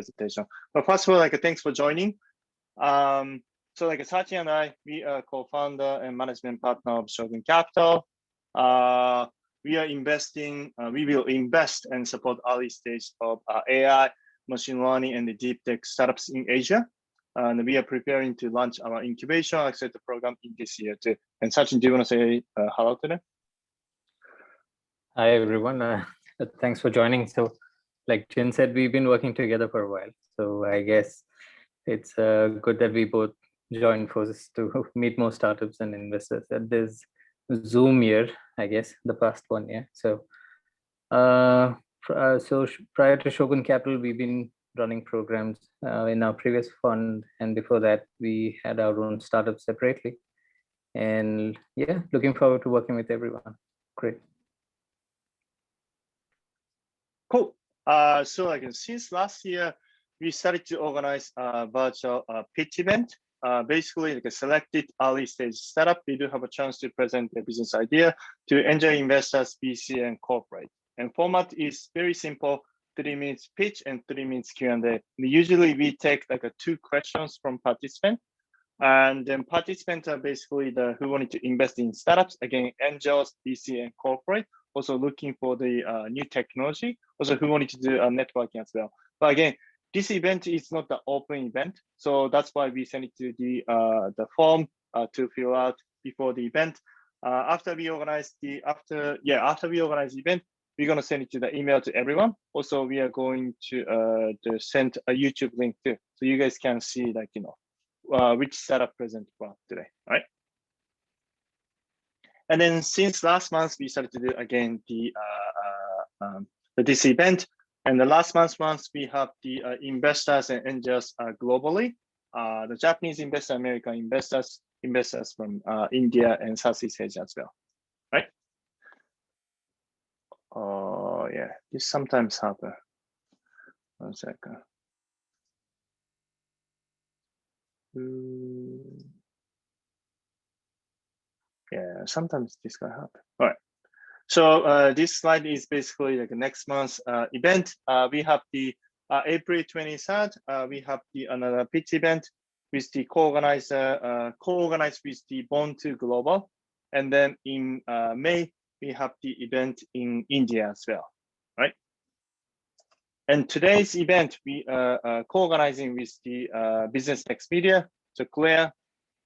presentation. But first of all, thanks for joining. So Sachi and I, we are co-founder and management partner of Shogun Capital. We are investing, we will invest and support early stage of AI, machine learning, and the deep tech startups in Asia. And we are preparing to launch our incubation accelerator program in this year too. And Sachin, do you want to say hello to them? Hi, everyone. Thanks for joining. So like Jin said, we've been working together for a while. So I guess it's good that we both joined forces to meet more startups and investors at this Zoom year, I guess, the past 1 year. So, prior to Shogun Capital, we've been running programs in our previous fund. And before that, we had our own startup separately. And yeah, looking forward to working with everyone. Great. Cool. So since last year, we started to organize a virtual pitch event. Basically, a selected early stage startup, they do have a chance to present their business idea to angel investors, VC, and corporate. And format is very simple: 3 minutes pitch and 3 minutes Q&A. Usually, we take 2 questions from participants, and then participants are basically who wanted to invest in startups. Again, angels, VC, and corporate. Also looking for the new technology. Also, who wanted to do networking as well. But again, this event is not the open event, so that's why we send it to the form to fill out before the event. After we organize the event, we're gonna send it to the email to everyone. Also, we are going to send a YouTube link too, so you guys can see which startup present for today, right? And then since last month, we started to do again this event. And the last month, we have the investors and angels globally. The Japanese investors, American investors, investors from India and Southeast Asia as well, right? Oh yeah, this sometimes happens. 1 second. Yeah, sometimes this can happen. All right. So this slide is basically next month's event. We have the April 23rd. We have another pitch event with the co-organized with the Born to Global. And then in May, we have the event in India as well, right? And today's event, we are co-organizing with the Business Next Media. So Claire,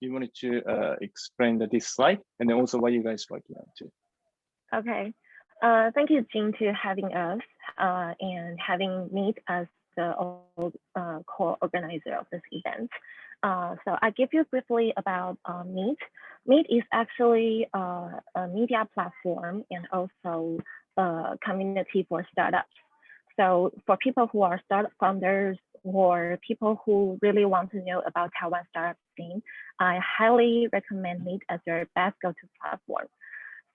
you wanted to explain this slide and then also what you guys are working on too. Okay, thank you, Jin, to having us and having me as the co-organizer of this event. So I give you briefly about Meet. Meet is actually a media platform and also a community for startups. So for people who are startup founders or people who really want to know about Taiwan startup scene, I highly recommend Meet as your best go-to platform.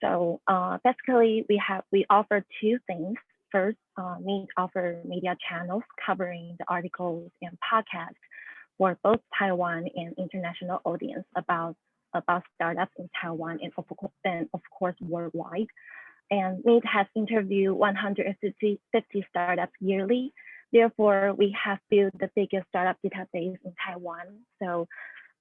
So basically, we offer 2 things. First, Meet offer media channels covering the articles and podcasts for both Taiwan and international audience about startups in Taiwan and of course worldwide. And Meet has interviewed 150 startups yearly. Therefore, we have built the biggest startup database in Taiwan. So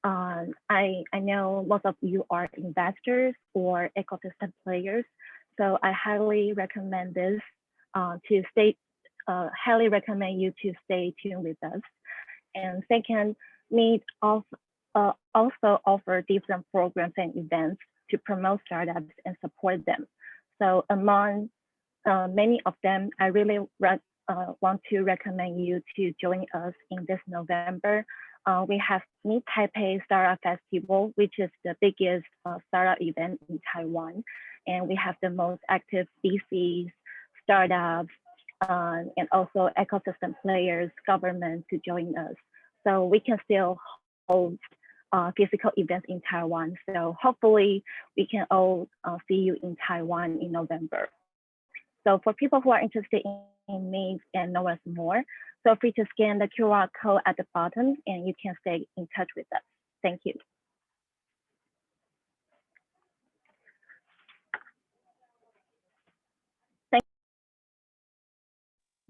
I know most of you are investors or ecosystem players, so I highly recommend this highly recommend you to stay tuned with us. And second, Meet also offer different programs and events to promote startups and support them. So among many of them, I really want to recommend you to join us in this November. We have Meet Taipei Startup Festival, which is the biggest startup event in Taiwan. And we have the most active VCs, startups, and also ecosystem players, government to join us. So we can still hold physical events in Taiwan. So hopefully we can all see you in Taiwan in November. So for people who are interested in Meet and know us more, feel free to scan the QR code at the bottom and you can stay in touch with us. Thank you.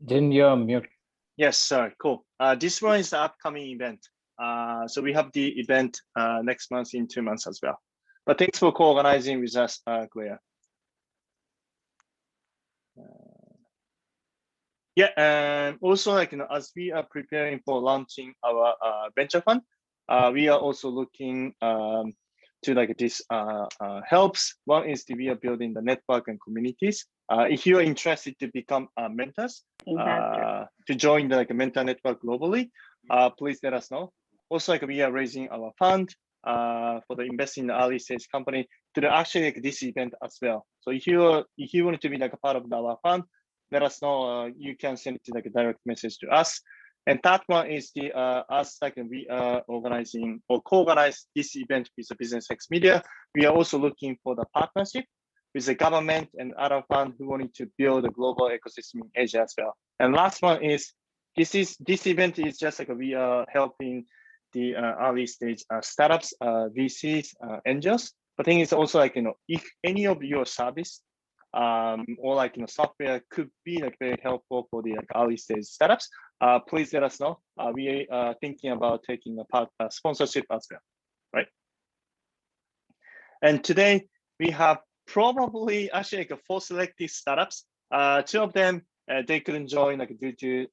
Jin, you're mute. Yes, sir. Cool. This one is the upcoming event. So we have the event next month in 2 months as well. But thanks for co-organizing with us, Claire. Yeah, and also as we are preparing for launching our venture fund, we are also looking to this helps. One is we are building the network and communities. If you are interested to become mentors, to join the mentor network globally, please let us know. Also, we are raising our fund for the investing in the early stage company to actually this event as well. So if you want to be a part of our fund, let us know. You can send it to a direct message to us. And that one is the us we are organizing or co-organize this event with the Business X Media. We are also looking for the partnership with the government and other funds who wanted to build a global ecosystem in Asia as well. And last one is this event is just we are helping the early stage startups, VCs, angels. But thing is also if any of your service or software could be very helpful for the early stage startups, please let us know. We are thinking about taking a part sponsorship as well, right? And today we have probably actually 4 selected startups. 2 of them they couldn't join due to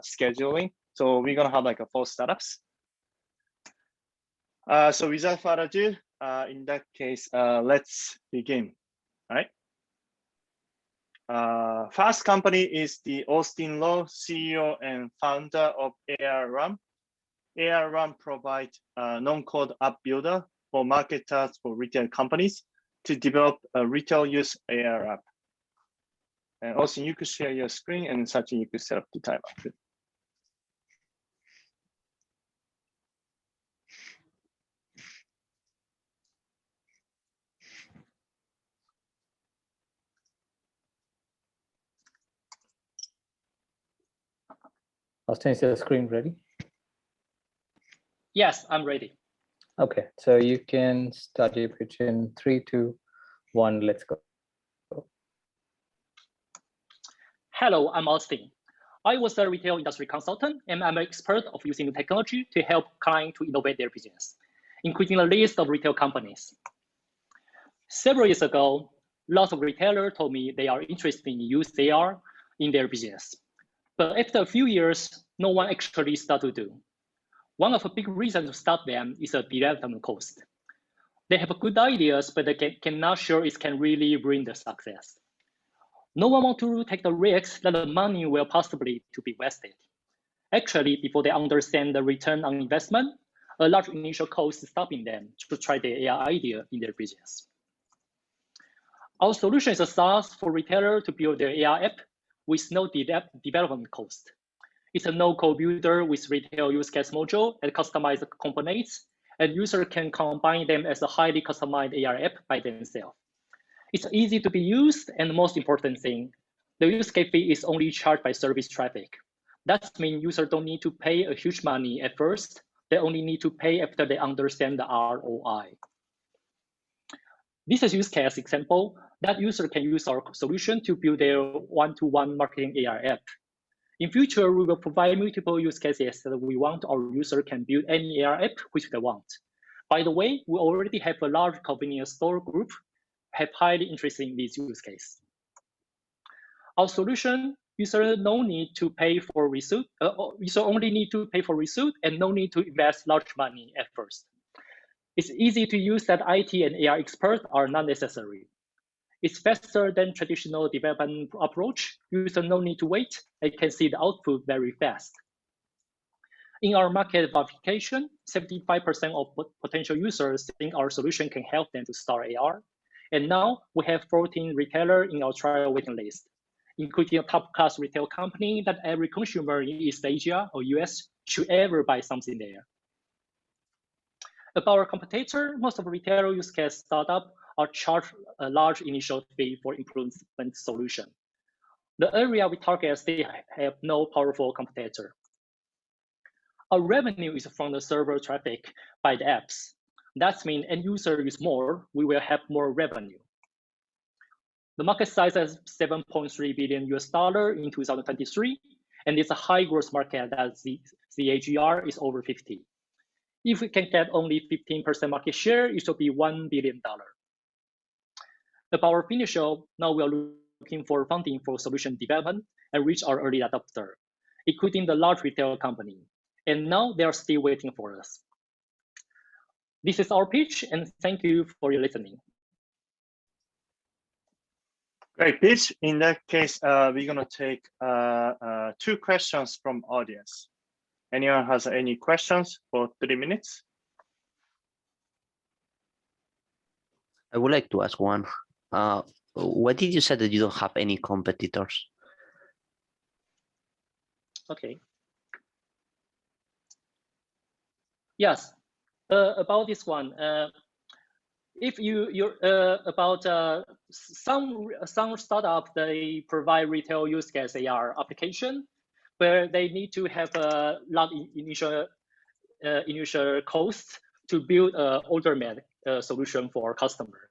scheduling, so we're gonna have 4 startups. So without further ado, in that case, let's begin. All right. First company is the Austin Lowe, CEO and founder of ARRun. ARRun provides a non-code app builder for marketers for retail companies to develop a retail use AR app. And Austin, you could share your screen, and Sachin, you could set up the timer. Austin, is your screen ready? Yes, I'm ready. Okay, so you can start your pitch in 3, 2, 1, let's go. Hello, I'm Austin. I was a retail industry consultant, and I'm an expert of using technology to help clients to innovate their business, including a list of retail companies. Several years ago, lots of retailers told me they are interested in use AR in their business. But after a few years, no one actually started to do. One of the big reasons to stop them is the development cost. They have good ideas, but they cannot sure it can really bring the success. No one wants to take the risk that the money will possibly to be wasted. Actually, before they understand the return on investment, a large initial cost is stopping them to try the AI idea in their business. Our solution is a SaaS for retailers to build their AI app with no development cost. It's a no-code builder with retail use case module and customized components, and users can combine them as a highly customized AR app by themselves. It's easy to be used, and the most important thing, the use case fee is only charged by service traffic. That means users don't need to pay a huge money at first. They only need to pay after they understand the ROI. This is a use case example that user can use our solution to build their one-to-one marketing AR app. In future, we will provide multiple use cases that we want our user can build any AR app which they want. By the way, we already have a large convenience store group have highly interested in this use case. Our solution, user no need to pay for receipt. User only need to pay for receipt and no need to invest large money at first. It's easy to use that IT and AR experts are not necessary. It's faster than traditional development approach. User no need to wait. They can see the output very fast. In our market verification, 75% of potential users think our solution can help them to start AR. And now we have 14 retailers in our trial waiting list, including a top-class retail company that every consumer in East Asia or US should ever buy something there. About our competitor, most of retailer use case startup are charged a large initial fee for improvement solution. The area we target still have no powerful competitor. Our revenue is from the server traffic by the apps. That means end user use more, we will have more revenue. The market size is $7.3 billion in 2023, and it's a high growth market that the CAGR is over 50. If we can get only 15% market share, it should be $1 billion. About our financial, now we are looking for funding for solution development and reach our early adopter, including the large retail company. And now they are still waiting for us. This is our pitch, and thank you for your listening. Great pitch. In that case, we're gonna take 2 questions from audience. Anyone has any questions for 3 minutes? I would like to ask one. Why did you say that you don't have any competitors? Okay. Yes, about this one. If you're about some startup, they provide retail use case AR application where they need to have a lot initial cost to build an ultimate solution for customer.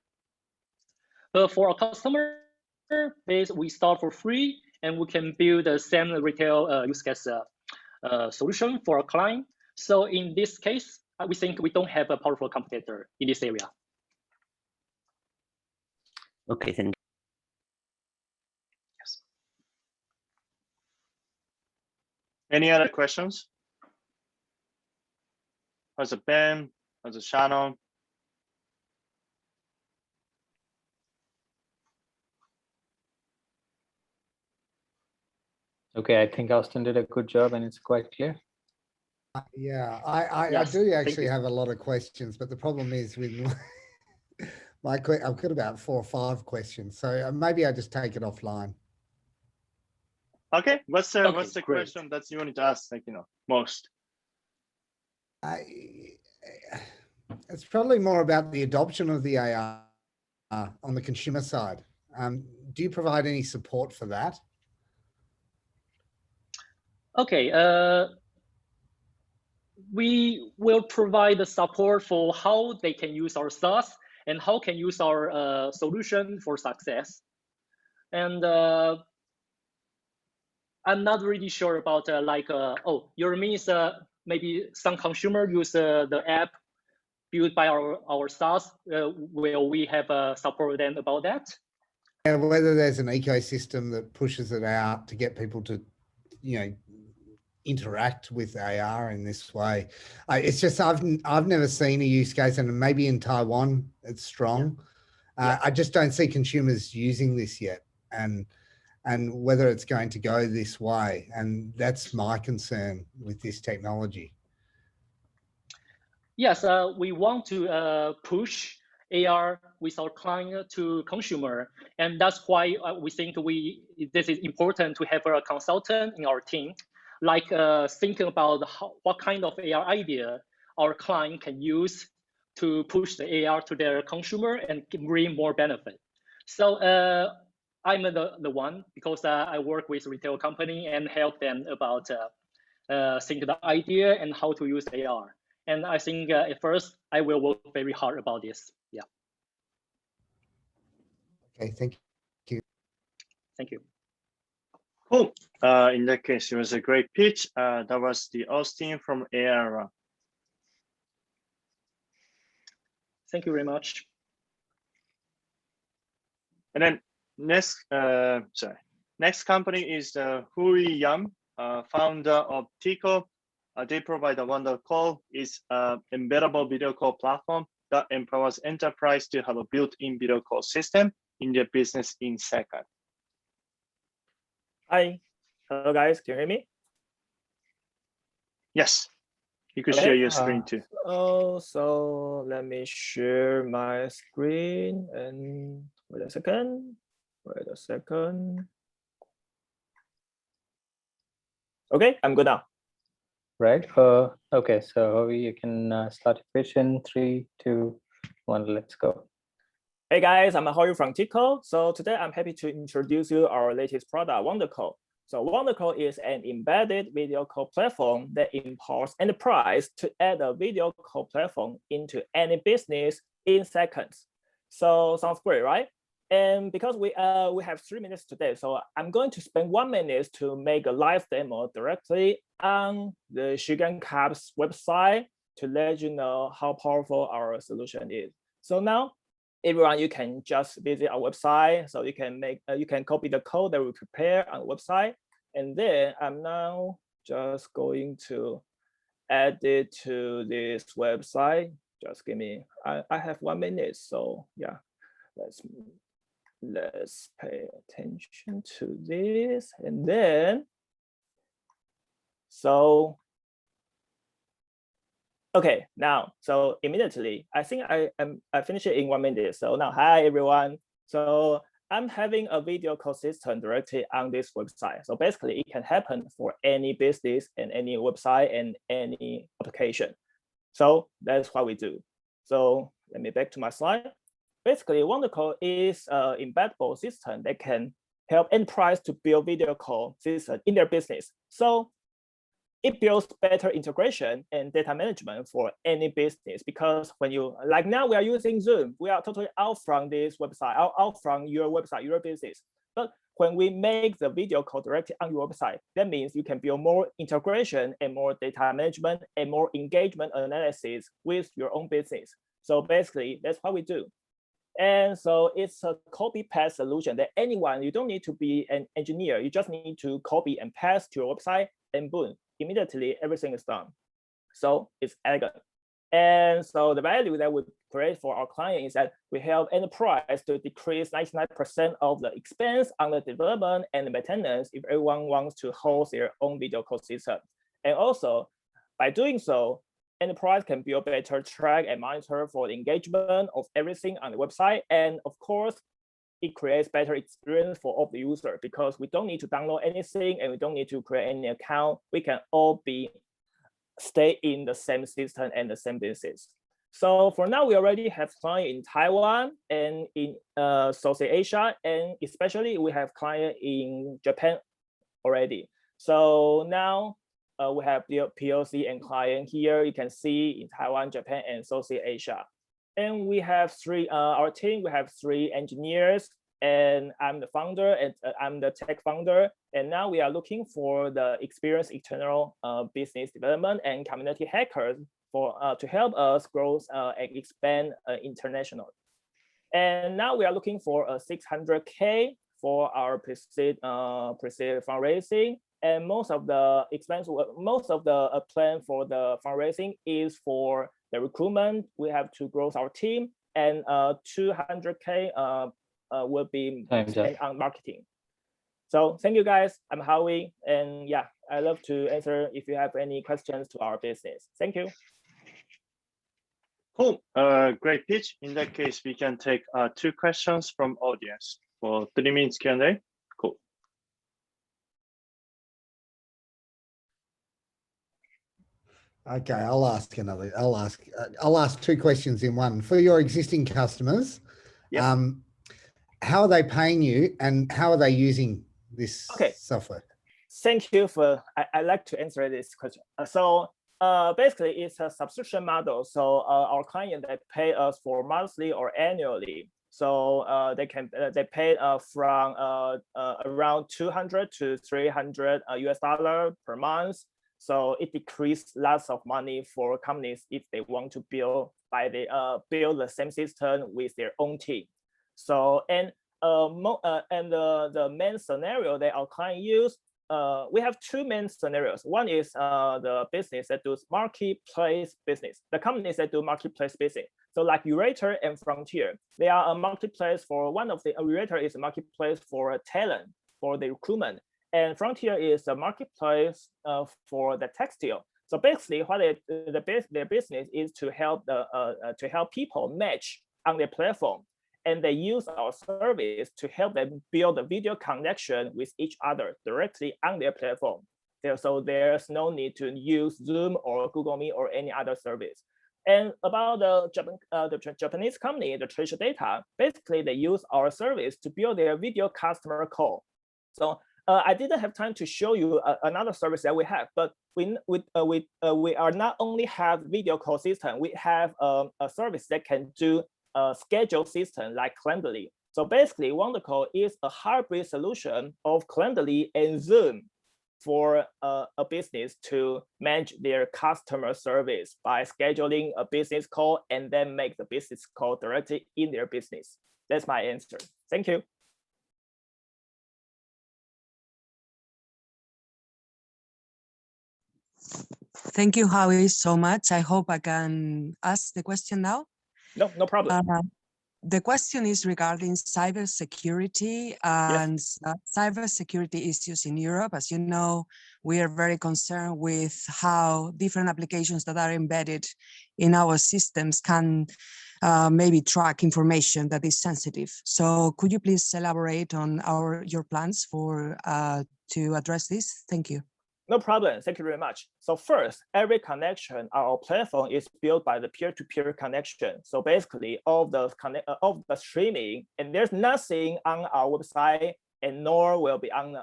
But for a customer base, we start for free, and we can build the same retail use case solution for a client. So in this case, we think we don't have a powerful competitor in this area. Okay, thank you. Yes. Any other questions? How's it Ben? How's it Shannon? Okay, I think Austin did a good job and it's quite clear. Yeah, I Yes, do thank actually you. have a lot of questions, but the problem is with I've got about 4 or 5 questions, so maybe I just take it offline. Okay, what's the Great. question that you wanted to ask, like, most? It's probably more about the adoption of the AR on the consumer side. Do you provide any support for that? Okay, we will provide the support for how they can use our SaaS and how can use our solution for success. And I'm not really sure about your means maybe some consumer use the app built by our SaaS. Will we have support then about that? And whether there's an ecosystem that pushes it out to get people to, interact with AR in this way. It's just I've never seen a use case, and maybe in Taiwan it's strong. Yeah. I just don't see consumers using this yet, and whether it's going to go this way, and that's my concern with this technology. Yes, we want to push AR with our client to consumer, and that's why we think this is important to have a consultant in our team, like thinking about what kind of AR idea our client can use to push the AR to their consumer and bring more benefit. So I'm the one because I work with retail company and help them about think the idea and how to use AR. And I think at first I will work very hard about this. Yeah. Okay, thank you. Thank you. Cool. In that case, it was a great pitch. That was the Austin from AR. Thank you very much. And then next company is Hui Yam, founder of Tico. They provide a wonder call. It's an embeddable video call platform that empowers enterprise to have a built-in video call system in their business in seconds. Hi, hello guys, can you hear me? Yes, you could Okay, share your screen too. So let me share my screen and wait a second. Okay, I'm good now. Right. Okay, so you can start your pitch in 3, 2, 1. Let's go. Hey guys, I'm Hoi from Tico. So today I'm happy to introduce you our latest product, WonderCall. So WonderCall is an embedded video call platform that empowers enterprise to add a video call platform into any business in seconds. So sounds great, right? And because we have 3 minutes today, so I'm going to spend 1 minute to make a live demo directly on the Shogun Capital's website to let you know how powerful our solution is. So now, everyone, you can just visit our website. So you can copy the code that we prepare on the website, and then I'm now just going to add it to this website. Just give me. I have 1 minute, so yeah, let's pay attention to this, and then so okay, now so immediately I think I finished it in 1 minute. So now, hi everyone. So I'm having a video call system directly on this website. So basically it can happen for any business and any website and any application. So that's what we do. So let me back to my slide. Basically, WonderCall is an embeddable system that can help enterprise to build video call system in their business. So it builds better integration and data management for any business, because when you, like now we are using Zoom, we are totally out from this website, out from your website, your business. But when we make the video call directly on your website, that means you can build more integration and more data management and more engagement analysis with your own business. So basically, that's what we do. And so it's a copy paste solution that anyone, you don't need to be an engineer. You just need to copy and paste to your website, and boom, immediately everything is done. So it's elegant. And so the value that we create for our client is that we help enterprise to decrease 99% of the expense on the development and the maintenance if everyone wants to host their own video call system. And also, by doing so, enterprise can build better track and monitor for the engagement of everything on the website. And of course, it creates better experience for all the user, because we don't need to download anything and we don't need to create any account. We can all stay in the same system and the same business. So for now, we already have clients in Taiwan and in Southeast Asia, and especially we have clients in Japan already. So now we have the POC and client here. You can see in Taiwan, Japan, and Southeast Asia. And we have our team, we have 3 engineers, and I'm the founder, and I'm the tech founder. And now we are looking for the experienced internal business development and community hackers to help us grow and expand internationally. And now we are looking for a 600K for our pre-seed fundraising. And most of the expense, most of the plan for the fundraising is for the recruitment. We have to grow our team, and 200K will be spent on marketing. So thank you guys. I'm Howie, and yeah, I love to answer if you have any questions to our business. Thank you. Cool. Great pitch. In that case, we can take 2 questions from audience for 3 minutes Q&A. Cool. Okay, I'll ask 2 questions in one. For your existing customers, yep. How are they paying you, and how are they using this software? Thank you for, I like to answer this question. So basically it's a subscription model. So our client, they pay us for monthly or annually. So they pay from around 200 to 300 US dollar per month. So it decreased lots of money for companies if they want to build the same system with their own team. So and the main scenario that our client use, we have 2 main scenarios. One is the business that does marketplace business, the companies that do marketplace business. So like Urator and Frontier, they are a marketplace for one of the Urator is a marketplace for talent, for the recruitment. And Frontier is a marketplace for the textile. So basically, what their business is to help people match on their platform, and they use our service to help them build a video connection with each other directly on their platform. So there's no need to use Zoom or Google Meet or any other service. And about the Japanese company, the Treasure Data, basically they use our service to build their video customer call. So I didn't have time to show you another service that we have, but we are not only have video call system, we have a service that can do a schedule system like Calendly. So basically, Wondercall is a hybrid solution of Calendly and Zoom for a business to manage their customer service by scheduling a business call and then make the business call directly in their business. That's my answer. Thank you. Thank you, Howie, so much. I hope I can ask the question now. No problem. The question is regarding cybersecurity and cybersecurity issues in Europe. As you know, we are very concerned with how different applications that are embedded in our systems can maybe track information that is sensitive. So could you please elaborate on your plans for to address this? Thank you. No problem. Thank you very much. So first, every connection on our platform is built by the peer-to-peer connection. So basically, all the streaming, and there's nothing on our website, and nor will be on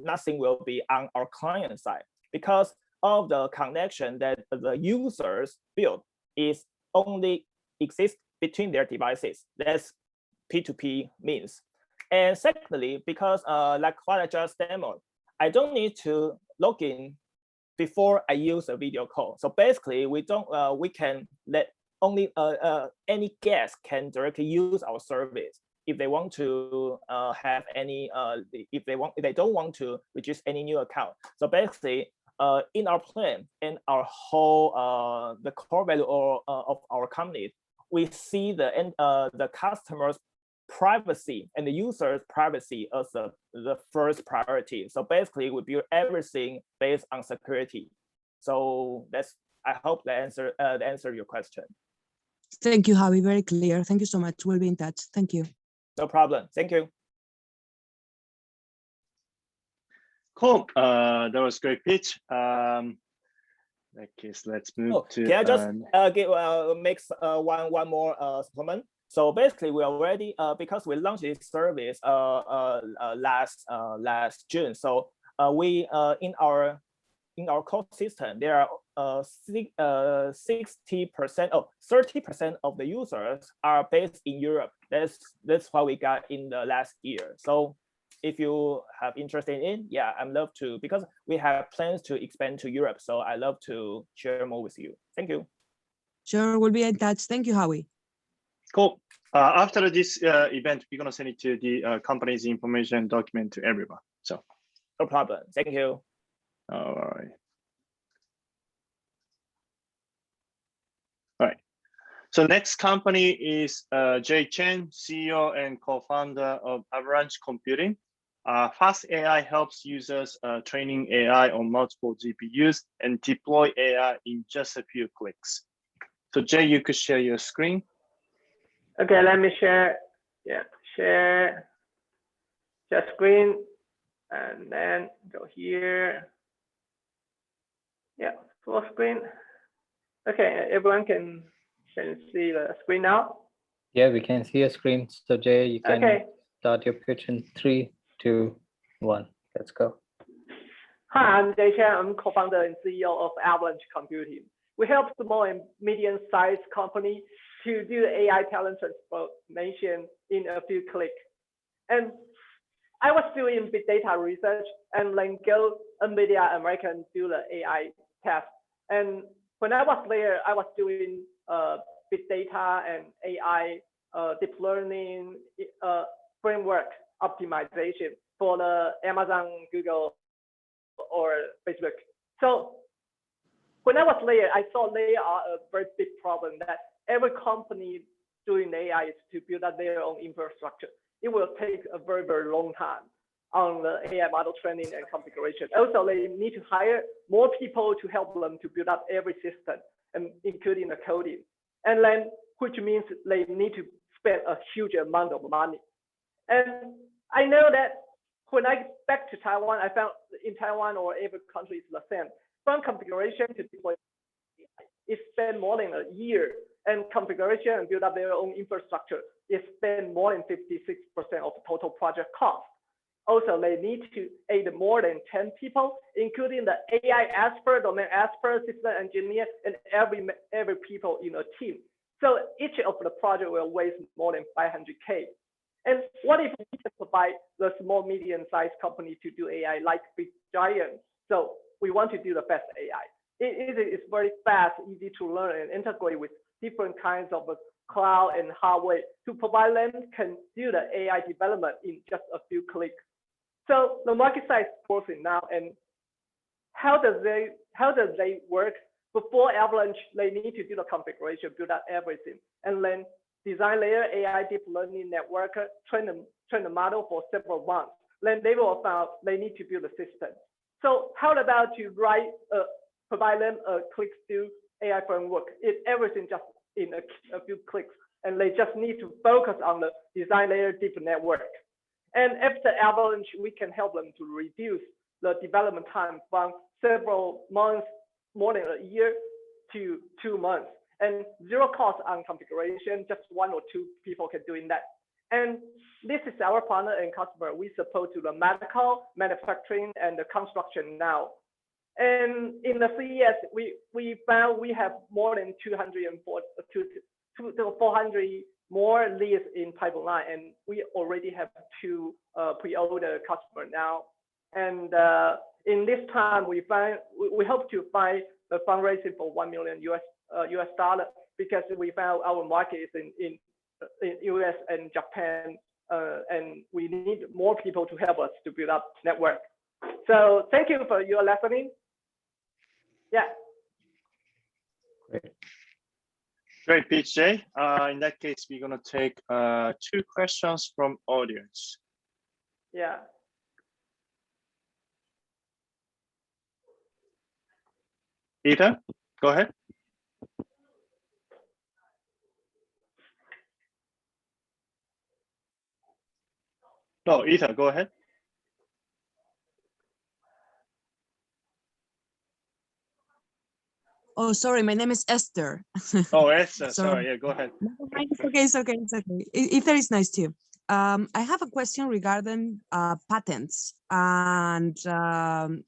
nothing will be on our client side, because of the connection that the users build is only exist between their devices. That's P2P means. And secondly, because like what I just demoed, I don't need to log in before I use a video call. So basically, we can let only any guest can directly use our service if they want to have any if they don't want to register any new account. So basically, in our plan and our whole the core value of our company, we see the customer's privacy and the user's privacy as the first priority. So basically, we build everything based on security. So I hope that answer your question. Thank you, Howie. Very clear. Thank you so much. We'll be in touch. Thank you. No problem. Thank you. Cool. That was a great pitch. In that case, let's move to. Can I just make one more supplement? So basically, we already because we launched this service last June. So we in our core system there are 60% or 30% of the users are based in Europe. That's what we got in the last year. So if you have interest in it, yeah, I'd love to, because we have plans to expand to Europe. So I love to share more with you. Thank you. Sure, we'll be in touch. Thank you, Howie. Cool. After this event, we're gonna send it to the company's information document to everyone. So no problem. Thank you. All right. All right. So next company is Jay Chen, CEO and co-founder of Avalanche Computing. Fast AI helps users training AI on multiple GPUs and deploy AI in just a few clicks. So Jay, you could share your screen. Okay, let me share. Yeah, share screen, and then go here. Yeah, full screen. Okay, everyone can see the screen now. Yeah, we can see your screen. So Jay, you can start your pitch in 3, 2, 1. Let's go. Hi, I'm Jay Chen. I'm co-founder and CEO of Avalanche Computing. We help small and medium-sized companies to do the AI talent transformation in a few clicks. And I was doing big data research and then go NVIDIA American do the AI test. And when I was there, I was doing big data and AI deep learning framework optimization for the Amazon, Google, or Facebook. So when I was there, I saw there are a very big problem that every company doing AI is to build up their own infrastructure. It will take a very, very long time on the AI model training and configuration. Also, they need to hire more people to help them to build up every system, and including the coding. And then, which means they need to spend a huge amount of money. And I know that when I back to Taiwan, I found in Taiwan or every country is the same. From configuration to deploy, it spend more than a year, and configuration and build up their own infrastructure, it spend more than 56% of the total project cost. Also, they need to aid more than 10 people, including the AI expert, domain expert, system engineer, and every people in a team. So each of the project will waste more than 500K. And what if we can provide the small, medium-sized company to do AI like big giants? So we want to do the best AI. It's very fast, easy to learn and integrate with different kinds of cloud and hardware to provide them can do the AI development in just a few clicks. So the market size is growing now, and how does they work? Before Avalanche, they need to do the configuration, build out everything, and then design layer AI deep learning network, train the model for several months. Then they will found they need to build a system. So how about to provide them a click-to AI framework? Everything just in a few clicks, and they just need to focus on the design layer deep network. And after Avalanche, we can help them to reduce the development time from several months, more than a year, to 2 months. And zero cost on configuration, just 1 or 2 people can do that. And this is our partner and customer. We support to the medical, manufacturing, and the construction now. And in the CES, we found we have more than 400 more leads in pipeline, and we already have 2 pre-order customer now. And in this time, we hope to find a fundraising for $1 million US dollar, because we found our market is in US and Japan, and we need more people to help us to build up network. So thank you for your listening. Yeah. Great pitch, Jay. In that case, we're gonna take 2 questions from audience. Yeah. Ethan, go ahead. No, Ethan, go ahead. Oh, sorry, my name is Esther. Oh, Esther, sorry, yeah, go ahead. It's okay, it's okay, it's okay. Ether is nice too. I have a question regarding patents, and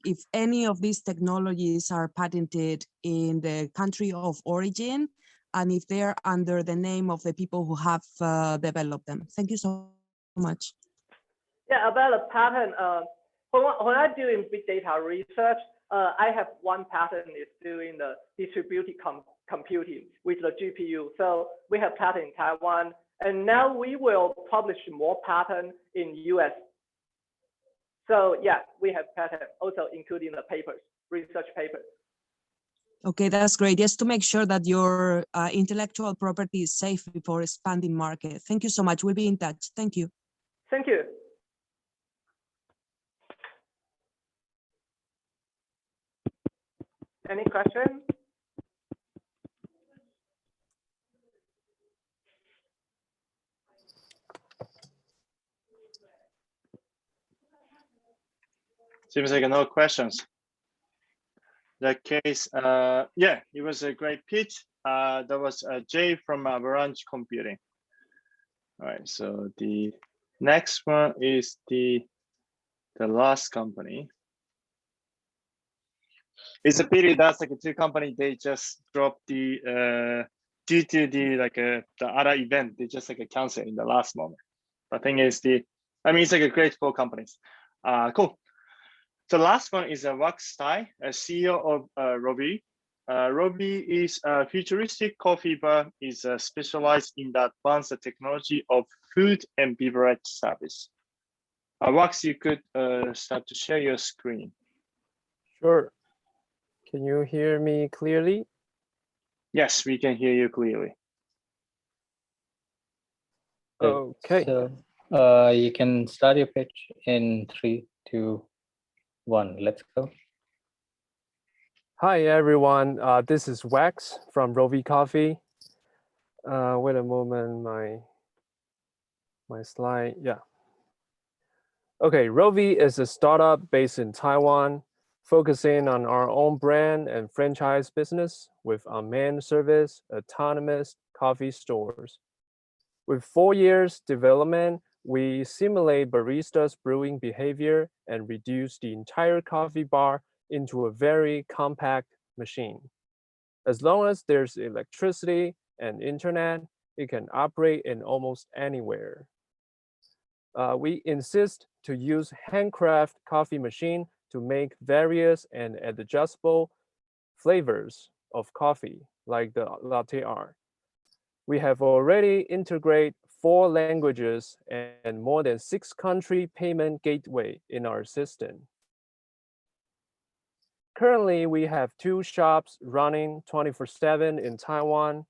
if any of these technologies are patented in the country of origin, and if they're under the name of the people who have developed them. Thank you so much. Yeah, about a patent, when I do in big data research, I have one patent is doing the distributed computing with the GPU. So we have patent in Taiwan, and now we will publish more patent in US. So yeah, we have patent also including the papers, research papers. Okay, that's great. Just to make sure that your intellectual property is safe before expanding market. Thank you so much. We'll be in touch. Thank you. Thank you. Any questions? Seems like no questions. In that case, yeah, it was a great pitch. That was Jay from Avalanche Computing. All right, so the next one is the last company. It's a pity that's like a 2 company, they just dropped the due to the other event, they just cancel in the last moment. The thing is it's like a great 4 companies. Cool. So last one is Wax Tai, CEO of Robi. Robi is a futuristic coffee bar, is specialized in the advanced technology of food and beverage service. Wax, you could start to share your screen. Sure. Can you hear me clearly? Yes, we can hear you clearly. Okay. So you can start your pitch in 3, 2, 1. Let's go. Hi, everyone. This is Wax from Rovi Coffee. Wait a moment, my slide. Yeah. Okay, Rovi is a startup based in Taiwan, focusing on our own brand and franchise business with unmanned service, autonomous coffee stores. With 4 years development, we simulate baristas' brewing behavior and reduce the entire coffee bar into a very compact machine. As long as there's electricity and internet, it can operate in almost anywhere. We insist to use handcraft coffee machine to make various and adjustable flavors of coffee, like the latte art. We have already integrated 4 languages and more than 6 country payment gateway in our system. Currently, we have 2 shops running 24/7 in Taiwan,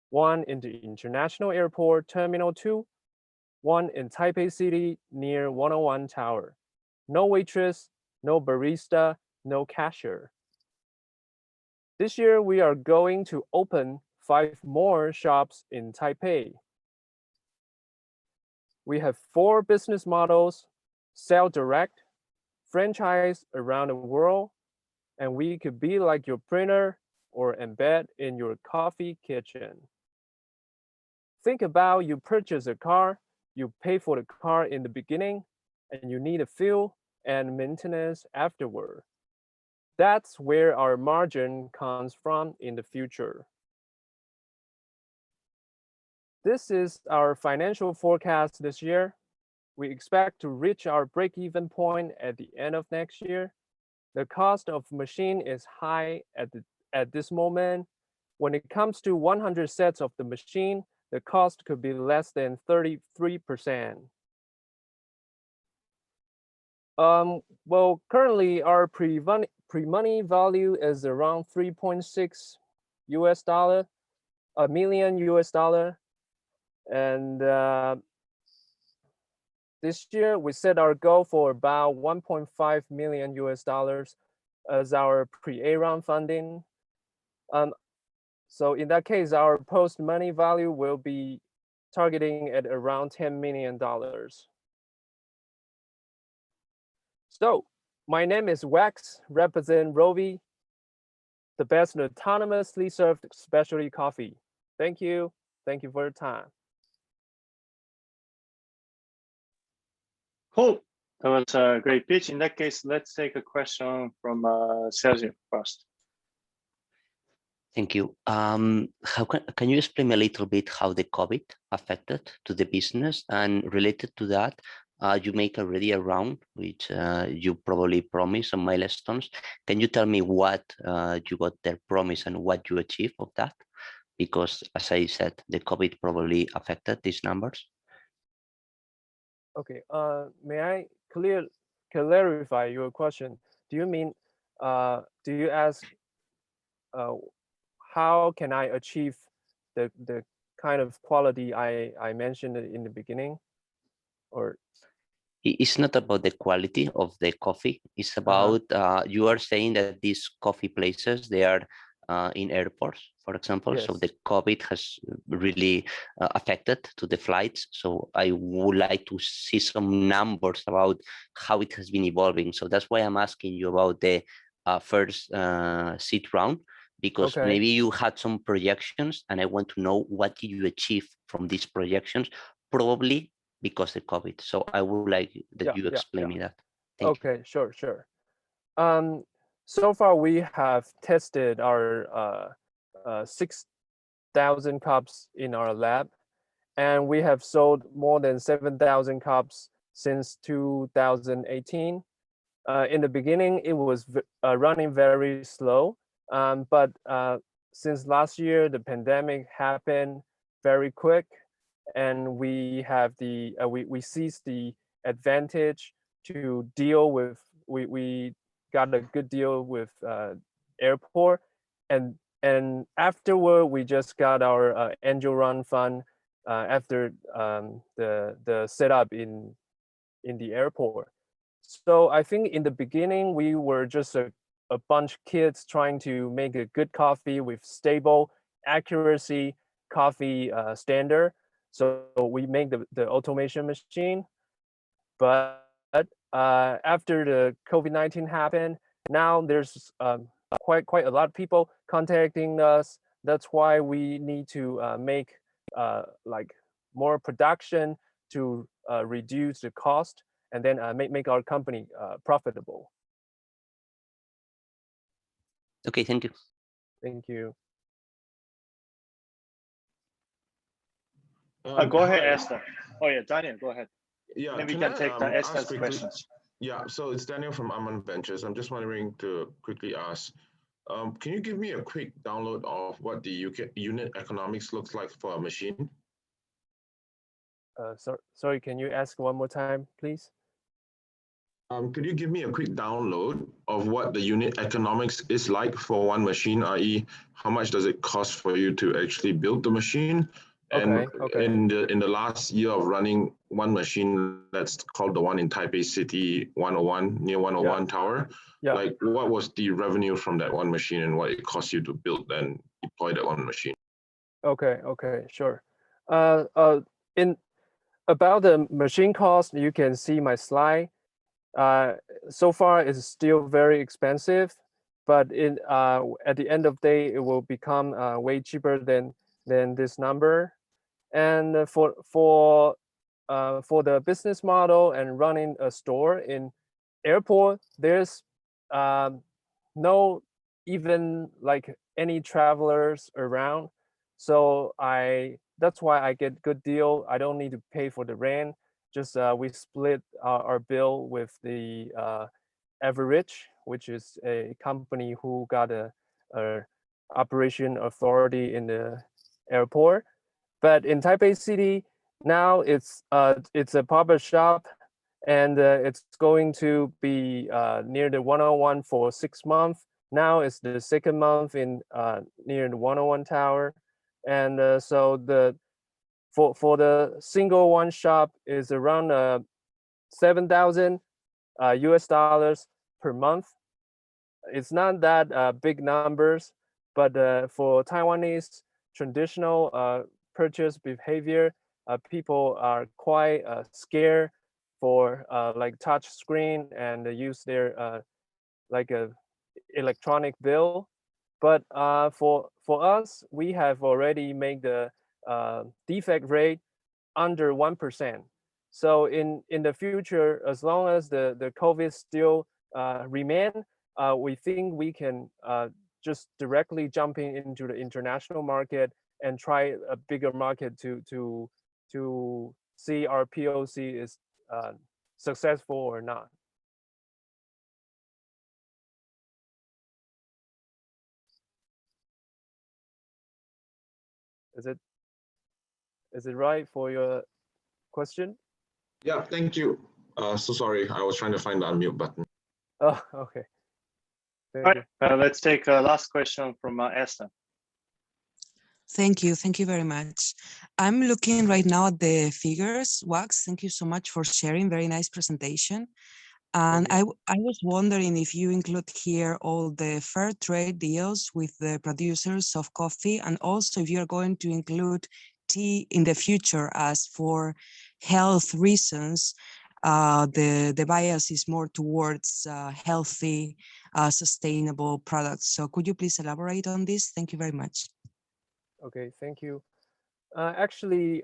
one in the International Airport Terminal 2, one in Taipei City near 101 Tower. No waitress, no barista, no cashier. This year, we are going to open 5 more shops in Taipei. We have 4 business models: sell direct, franchise around the world, and we could be like your printer or embed in your coffee kitchen. Think about you purchase a car, you pay for the car in the beginning, and you need a fuel and maintenance afterward. That's where our margin comes from in the future. This is our financial forecast this year. We expect to reach our break-even point at the end of next year. The cost of machine is high at this moment. When it comes to 100 sets of the machine, the cost could be less than 33%. Well, currently our pre-money value is around $3.6 million. And this year we set our goal for about $1.5 million as our pre-A round funding. So in that case, our post-money value will be targeting at around $10 million. So my name is Wax, represent Rovi, the best autonomously served specialty coffee. Thank you. Thank you for your time. Cool. That was a great pitch. In that case, let's take a question from Sergio first. Thank you. Can you explain a little bit how the COVID affected to the business? And related to that, you make already a round, which you probably promised some milestones. Can you tell me what you got their promise and what you achieved of that? Because as I said, the COVID probably affected these numbers. Okay, may I clarify your question? Do you mean, do you ask how can I achieve the kind of quality I mentioned in the beginning? Or it's not about the quality of the coffee. It's about you are saying that these coffee places, they are in airports, for example. Yes. So the COVID has really affected to the flights. So I would like to see some numbers about how it has been evolving. So that's why I'm asking you about the first seed round, because maybe you had some projections and I want to know what did you achieve from these projections, probably because of COVID. So I would like that you explain me that. Thank you. Sure. So far we have tested our 6,000 cups in our lab, and we have sold more than 7,000 cups since 2018. In the beginning, it was running very slow, but since last year, the pandemic happened very quick, and we have we seized the advantage to deal with. We got a good deal with airport, and afterward we just got our angel run fund after the setup in the airport. So I think in the beginning we were just a bunch of kids trying to make a good coffee with stable accuracy coffee standard. So we make the automation machine, but after the COVID-19 happened, now there's quite a lot of people contacting us. That's why we need to make like more production to reduce the cost and then make our company profitable. Okay, thank you. Thank you. Go ahead, Esther. Oh yeah, Daniel, go ahead. Yeah, Then we can can I take the ask Esther's quickly? questions. Yeah, so it's Daniel from Aman Ventures. I'm just wondering to quickly ask, can you give me a quick download of what the UK unit economics looks like for a machine? Sorry, can you ask one more time, please? Could you give me a quick download of what the unit economics is like for one machine, i.e., how much does it cost for you to actually build the machine? And Okay. in the last year of running one machine, that's called the one in Taipei City 101, near 101 Tower, Yeah. like what was the revenue from that one machine and what it cost you to build and deploy that one machine? Okay, sure. In about the machine cost, you can see my slide. So far, it's still very expensive, but at the end of the day, it will become way cheaper than this number. And for the business model and running a store in airport, there's no even like any travelers around. So that's why I get good deal. I don't need to pay for the rent. Just we split our bill with the Average, which is a company who got a operation authority in the airport. But in Taipei City now, it's a pop-up shop, and it's going to be near the 101 for 6 months. Now it's the second month in near the 101 tower, and so for the single one shop is around 7,000 US dollars per month. It's not that big numbers, but for Taiwanese traditional purchase behavior, people are quite scared for like touch screen and use their like a electronic bill. But for us, we have already made the defect rate under 1%. So in the future, as long as the COVID still remain, we think we can just directly jumping into the international market and try a bigger market to see our POC is successful or not. Is it right for your question? Yeah, thank you. So sorry, I was trying to find the unmute button. Oh, okay. All right, let's take a last question from Esther. Thank you very much. I'm looking right now at the figures. Wax, thank you so much for sharing. Very nice presentation. And I was wondering if you include here all the fair trade deals with the producers of coffee, and also if you're going to include tea in the future, as for health reasons, the bias is more towards healthy, sustainable products. So could you please elaborate on this? Thank you very much. Okay, thank you. Actually,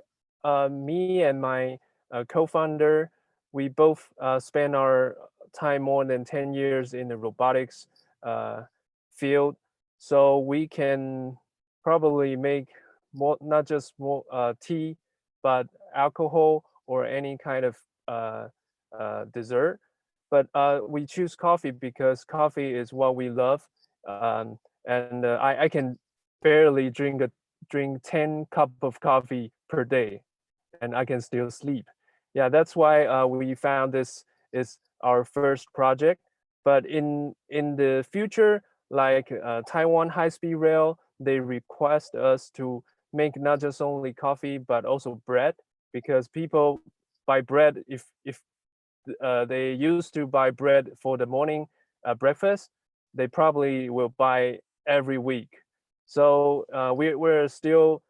me and my co-founder, we both spent our time more than 10 years in the robotics field. So we can probably make more, not just more tea, but alcohol or any kind of dessert. But we choose coffee because coffee is what we love. And I can barely drink 10 cups of coffee per day, and I can still sleep. Yeah, that's why we found this is our first project. But in the future, like Taiwan High-Speed Rail, they request us to make not just only coffee but also bread, because people buy bread if they used to buy bread for the morning breakfast, they probably will buy every week. So we're still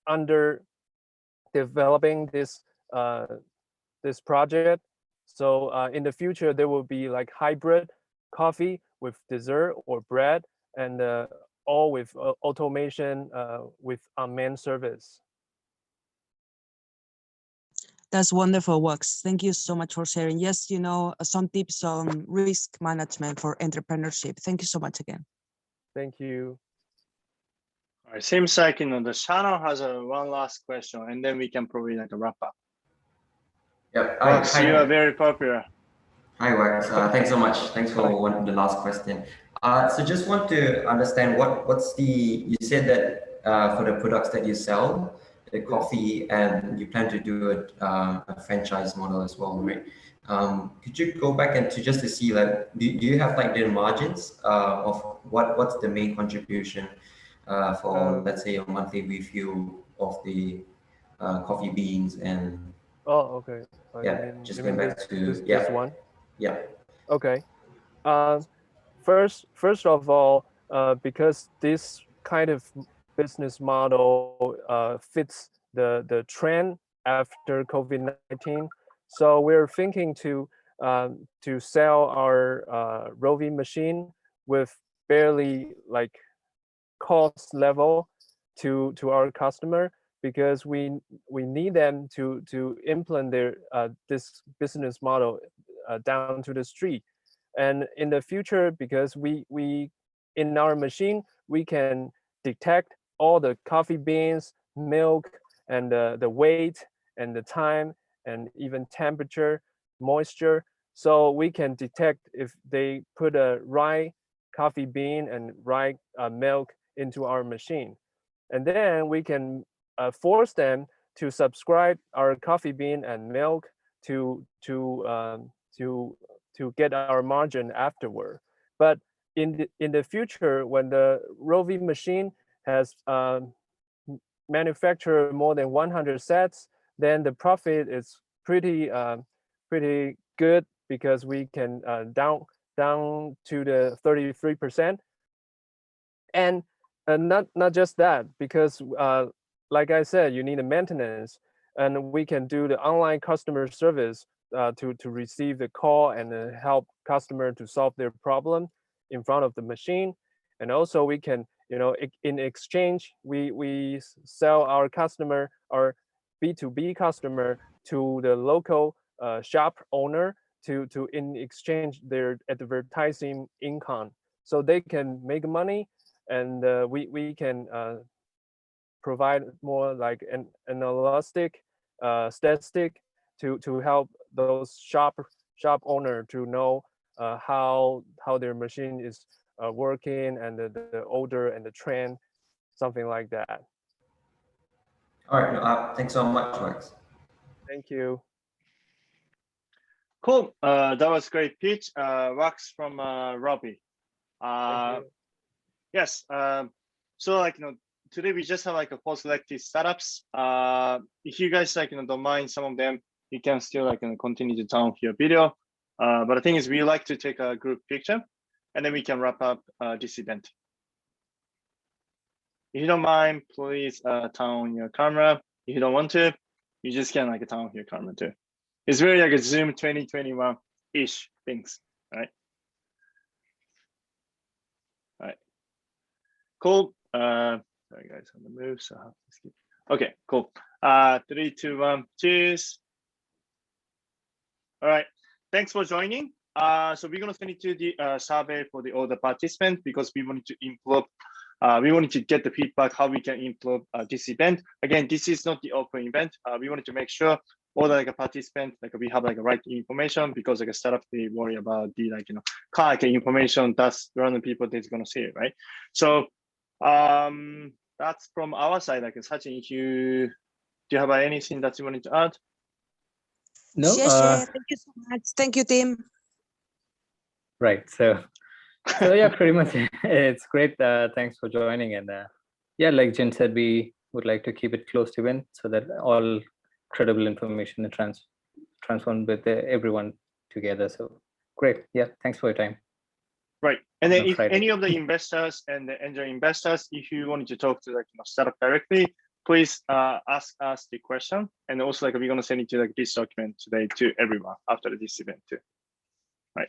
under developing this this project. So in the future, there will be like hybrid coffee with dessert or bread, and all with automation with unmanned service. That's wonderful, Wax. Thank you so much for sharing. Yes, you know, some tips on risk management for entrepreneurship. Thank you so much again. Thank you. All right, seems like the channel has one last question, and then we can probably like wrap up. Yep. Wax, Hi, you are very popular. Hi, Wax. Thanks so much. Thanks for the last question. So just want to understand what's you said that for the products that you sell, the coffee, and you plan to do a franchise model as well, right? Could you go back and to see, like, do you have like the margins of what's the main contribution for, let's say, a monthly review of the coffee beans and Okay. yeah, just going back to this one. Yeah. Okay. First of all, because this kind of business model fits the trend after COVID-19, so we're thinking to sell our roving machine with barely like cost level to our customer, because we need them to implement their this business model down to the street. And in the future, because we in our machine we can detect all the coffee beans, milk, and the weight and the time and even temperature, moisture, so we can detect if they put a right coffee bean and right milk into our machine. And then we can force them to subscribe our coffee bean and milk to get our margin afterward. But in the future, when the roving machine has manufactured more than 100 sets, then the profit is pretty good, because we can down to the 33%. And not just that, because like I said, you need a maintenance, and we can do the online customer service to receive the call and help customer to solve their problem in front of the machine. And also we can, in exchange, we sell our customer, our B2B customer, to the local shop owner to in exchange their advertising income, so they can make money. And we can provide more like an analytic statistic to help those shop owner to know how their machine is working, and the order and the trend, something like that. All right. No, thanks so much, Wax. Thank you. Cool. That was great pitch. Wax from Robbie. Yes. So like today we just have like a four selected startups. If you guys like don't mind some of them, you can still like continue to turn off your video. But the thing is, we like to take a group picture, and then we can wrap up this event. If you don't mind, please turn on your camera. If you don't want to, you just can like turn off your camera too. It's very like a Zoom 2021-ish things, right? All right. Cool. Sorry guys, on the move, so I have to skip. Okay, cool. 3, 2, 1, cheers. All right, thanks for joining. So we're gonna send it to the survey for all the participants, because we wanted to improve. We wanted to get the feedback how we can improve this event. Again, this is not the open event. We wanted to make sure all the participants we have the right information, because a startup, they worry about the kind of information that's random people that's gonna see it, right? So that's from our side. Sachin, do you have anything that you wanted to add? No. Thank you so much. Thank you, Tim. Right. So yeah, pretty much it's great. Thanks for joining. And yeah, like Jen said, we would like to keep it close to event, so that all credible information is transformed with everyone together. So great. Yeah, thanks for your time. Right. And then if any of the investors and the angel investors, if you wanted to talk to startup directly, please ask us the question. And also we're gonna send it to this document today to everyone after this event too. Right.